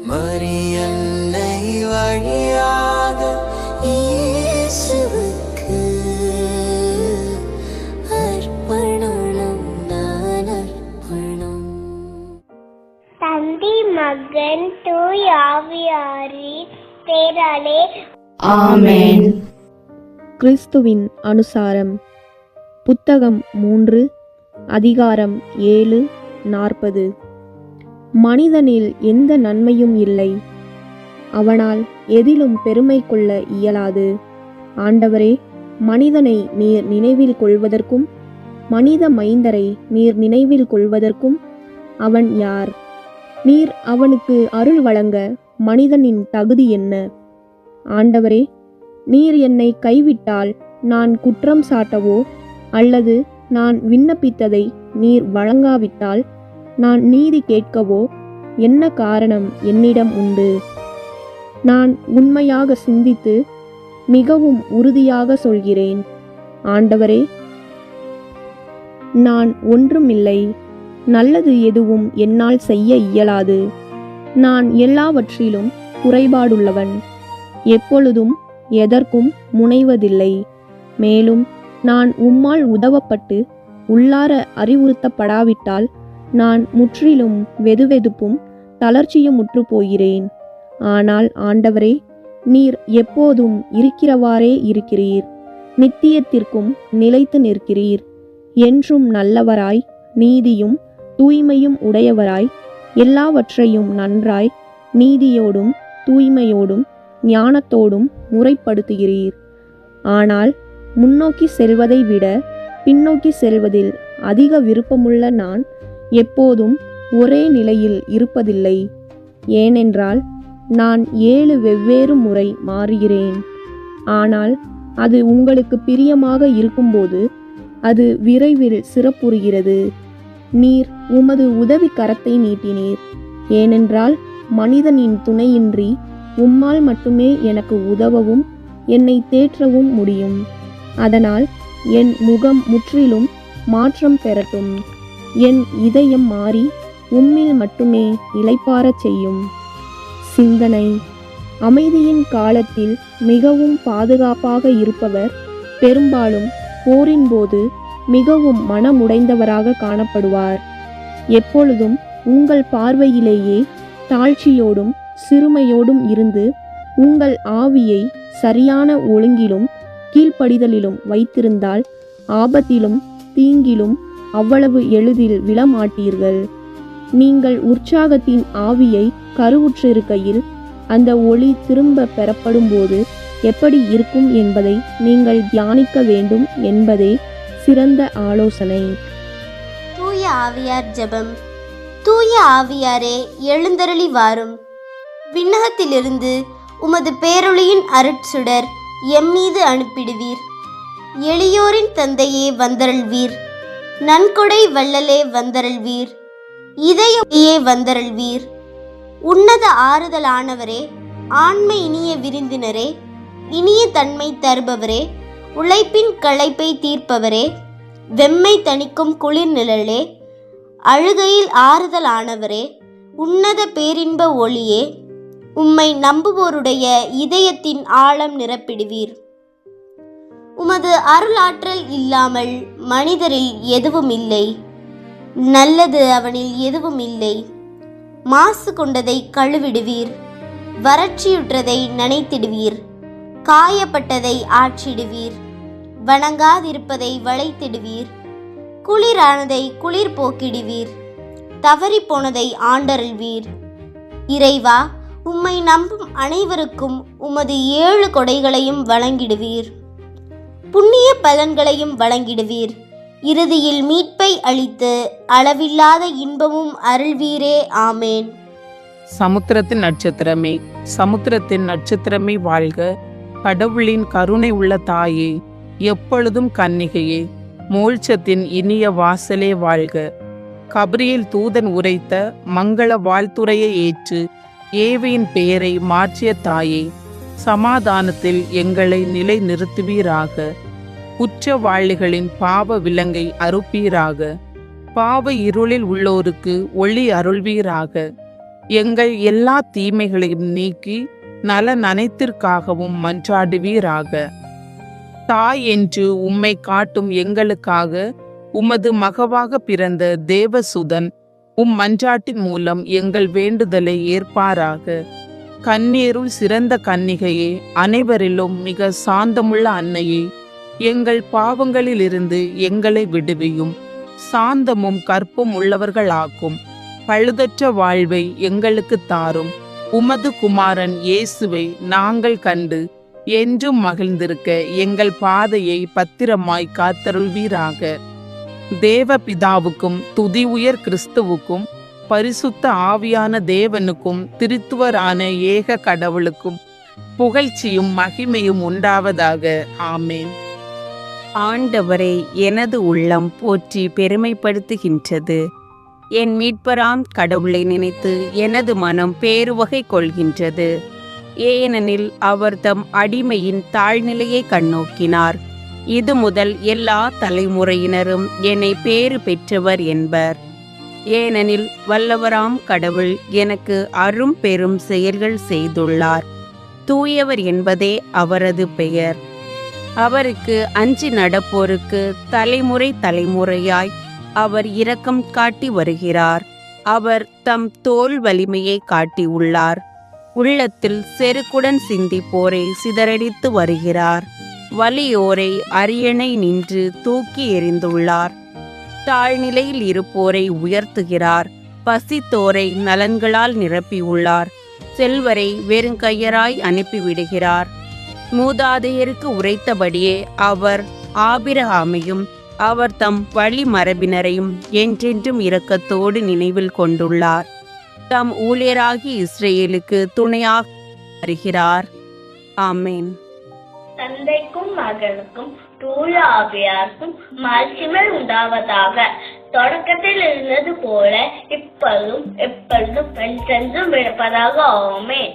மரியன்னை வழியாக இயேசுவுக்கு அர்ப்பணம் நான் அர்ப்பணம். தந்தை மகன் தூய் ஆவியாரின் பேராலே ஆமென். கிறிஸ்துவின் அனுசாரம் புத்தகம் 3 அதிகாரம் 7:40. மனிதனில் எந்த நன்மையும் இல்லை, அவனால் எதிலும் பெருமை கொள்ள இயலாது. ஆண்டவரே, மனிதனை நீர் நினைவில் கொள்வதற்கும் மனித மைந்தரை நீர் நினைவில் கொள்வதற்கும் அவன் யார்? நீர் அவனுக்கு அருள் வழங்க மனிதனின் தகுதி என்ன? ஆண்டவரே, நீர் என்னை கைவிட்டால் நான் குற்றம் சாட்டவோ அல்லது நான் விண்ணப்பித்ததை நீர் வழங்காவிட்டால் நான் நீதி கேட்கவோ என்ன காரணம் என்னிடம் உண்டு? நான் உண்மையாக சிந்தித்து மிகவும் உறுதியாக சொல்கிறேன். ஆண்டவரே, நான் ஒன்றுமில்லை, நல்லது எதுவும் என்னால் செய்ய இயலாது. நான் எல்லாவற்றிலும் குறைபாடுள்ளவன், எப்பொழுதும் எதற்கும் முனைவதில்லை. மேலும் நான் உம்மால் உதவப்பட்டு உள்ளார அறிவுறுத்தப்படாவிட்டால் நான் முற்றிலும் வெதுவெதுப்பும் தளர்ச்சியும் முற்று போகிறேன். ஆனால் ஆண்டவரே, நீர் எப்போதும் இருக்கிறவாறே இருக்கிறீர், நித்தியத்திற்கும் நிலைத்து நிற்கிறீர். என்றும் நல்லவராய் நீதியும் தூய்மையும் உடையவராய் எல்லாவற்றையும் நன்றாய் நீதியோடும் தூய்மையோடும் ஞானத்தோடும் முறைப்படுத்துகிறீர். ஆனால் முன்னோக்கி செல்வதை விட பின்னோக்கி செல்வதில் அதிக விருப்பமுள்ள நான் எப்போதும் ஒரே நிலையில் இருப்பதில்லை. ஏனென்றால் நான் 7 வெவ்வேறு முறை மாறுகிறேன். ஆனால் அது உங்களுக்கு பிரியமாக இருக்கும்போது அது விரைவில் சிறப்புறுகிறது. நீர் உமது உதவி கரத்தை நீட்டினீர். ஏனென்றால் மனிதனின் துணையின்றி உம்மால் மட்டுமே எனக்கு உதவவும் என்னை தேற்றவும் முடியும். அதனால் என் முகம் முற்றிலும் மாற்றம் பெறட்டும். என் இதயம் மாறி உம்மில் மட்டுமே இளைப்பாறச் செய்யும். சிந்தனை: அமைதியின் காலத்தில் மிகவும் பாதுகாப்பாக இருப்பவர் பெரும்பாலும் போரின் போது மிகவும் மனமுடைந்தவராக காணப்படுவார். எப்பொழுதும் உங்கள் பார்வையிலேயே தாழ்ச்சியோடும் சிறுமையோடும் இருந்து உங்கள் ஆவியை சரியான ஒழுங்கிலும் கீழ்ப்படிதலிலும் வைத்திருந்தால் ஆபத்திலும் தீங்கிலும் அவ்வளவு எளிதில் விழமாட்டீர்கள். நீங்கள் உற்சாகத்தின் ஆவியை கருவுற்றிருக்கையில் அந்த ஒளி திரும்ப பெறப்படும்போது எப்படி இருக்கும் என்பதை நீங்கள் தியானிக்க வேண்டும் என்பதே சிறந்த ஆலோசனை. தூய ஆவியார் ஜெபம். தூய ஆவியாரே, எழுந்தருளி வாரும். விண்ணகத்திலிருந்து உமது பேரொளியின் அருட்சுடர் எம்மீது அனுப்பிடுவீர். எளியோரின் தந்தையே வந்தருள்வீர். நன்கொடை வள்ளலே வந்தருள்வீர். இதயே வந்தருள்வீர். உன்னத ஆறுதலானவரே, ஆண்மை இனிய விருந்தினரே, இனிய தன்மை தருபவரே, உழைப்பின் களைப்பை தீர்ப்பவரே, வெம்மை தணிக்கும் குளிர் நிழலே, அழுகையில் ஆறுதலானவரே, உன்னத பேரின்ப ஒளியே, உம்மை நம்புவோருடைய இதயத்தின் ஆழம் நிரப்பிடுவீர். உமது அருளாற்றல் இல்லாமல் மனிதரில் எதுவும் இல்லை, நல்லது அவனில் எதுவும் இல்லை. மாசு கொண்டதை கழுவிடுவீர், வறட்சியுற்றதை நனைத்திடுவீர், காயப்பட்டதை ஆற்றிடுவீர், வணங்காதிருப்பதை வளைத்திடுவீர், குளிரானதை குளிர் போக்கிடுவீர், தவறி போனதை ஆண்டருள்வீர். இறைவா, உம்மை நம்பும் அனைவருக்கும் உமது 7 கொடைகளையும் வழங்கிடுவீர், புண்ணிய பலன்களையும் வழங்கிடுவீர். இறுதியில் மீட்பை அளித்து அளவில்லாத இன்பமும் அருள்வீரே. ஆமேன். சமுத்திரத்தின் நட்சத்திரமே, சமுத்திரத்தின் நட்சத்திரமே வாழ்க. கடவுளின் கருணை உள்ள தாயே, எப்பொழுதும் கன்னிகையே, மோட்சத்தின் இனிய வாசலே வாழ்க. கபிரியேல் தூதன் உரைத்த மங்கள வாழ்த்துரையை ஏற்று ஏவியின் பெயரை மாற்றிய தாயே, சமாதானத்தில் எங்களை நிலை நிறுத்துவீராக. குற்றவாளிகளின் பாவ விலங்கை அறுப்பீராக. பாவ இருளில் உள்ளோருக்கு ஒளி அருள்வீராக. எங்கள் எல்லா தீமைகளையும் நீக்கி நலன் அனைத்திற்காகவும் மன்றாடுவீராக. தாய் என்று உம்மை காட்டும் எங்களுக்காக உமது மகவாக பிறந்த தேவசுதன் மன்றாட்டின் மூலம் எங்கள் வேண்டுதலை ஏற்பாராக. கண்ணீருள் சிறந்த கன்னிகையே, அனைவரிலும் மிக சாந்தமுள்ள அன்னையே, எங்கள் பாவங்களிலிருந்து எங்களை விடுவியும். சாந்தமும் கற்பும் உள்ளவர்களாக்கும் பழுதற்ற வாழ்வை எங்களுக்கு தாரும். உமது குமாரன் இயேசுவை நாங்கள் கண்டு என்றும் மகிழ்ந்திருக்க எங்கள் பாதையை பத்திரமாய் காத்தருள்வீராக. தேவ பிதாவுக்கும் துதி உயர் கிறிஸ்துவுக்கும் பரிசுத்த ஆவியான தேவனுக்கும் திருத்துவரான ஏக கடவுளுக்கும் புகழ்ச்சியும் மகிமையும் உண்டாவதாக. ஆமேன். ஆண்டவரை எனது உள்ளம் போற்றி பெருமைப்படுத்துகின்றது. என் மீட்பராம் கடவுளை நினைத்து எனது மனம் பேருவகை கொள்கின்றது. ஏனெனில் அவர் தம் அடிமையின் தாழ்நிலையை கண்ணோக்கினார். இது முதல் எல்லா தலைமுறையினரும் என்னை பேறு பெற்றவர் என்பர். ஏனெனில் வல்லவராம் கடவுள் எனக்கு அரும் பெரும் செயல்கள் செய்துள்ளார். தூயவர் என்பதே அவரது பெயர். அவருக்கு அஞ்சி நடப்போருக்கு தலைமுறை தலைமுறையாய் அவர் இரக்கம் காட்டி வருகிறார். அவர் தம் தோல் வலிமையை காட்டியுள்ளார். உள்ளத்தில் செருக்குடன் சிந்திப்போரை சிதறடித்து வருகிறார். வலியோரை அரியணை நின்று தூக்கி எறிந்துள்ளார். தாழ்நிலையில் இருப்போரை உயர்த்துகிறார். பசித்தோரை நலன்களால் நிரப்பியுள்ளார். செல்வரை வெறுங்கையராய் அனுப்பிவிடுகிறார். மூதாதையருக்கு உரைத்தபடியே அவர் ஆபிரகாமையும் அவர் தம் வழி மரபினரையும் என்றென்றும் இரக்கத்தோடு நினைவில் கொண்டுள்ளார். தம் ஊழியராகி இஸ்ரேலுக்கு துணையாக வருகிறார். ஆமேன். தந்தைக்கும் மகனுக்கும் தூய ஆவியாருக்கும் மாட்சிமை உண்டாவதாக. தொடக்கத்தில் இருந்தது போல இப்பொழுதும் எப்பொழுதும் என்றென்றும் இருப்பதாக. ஆமென்.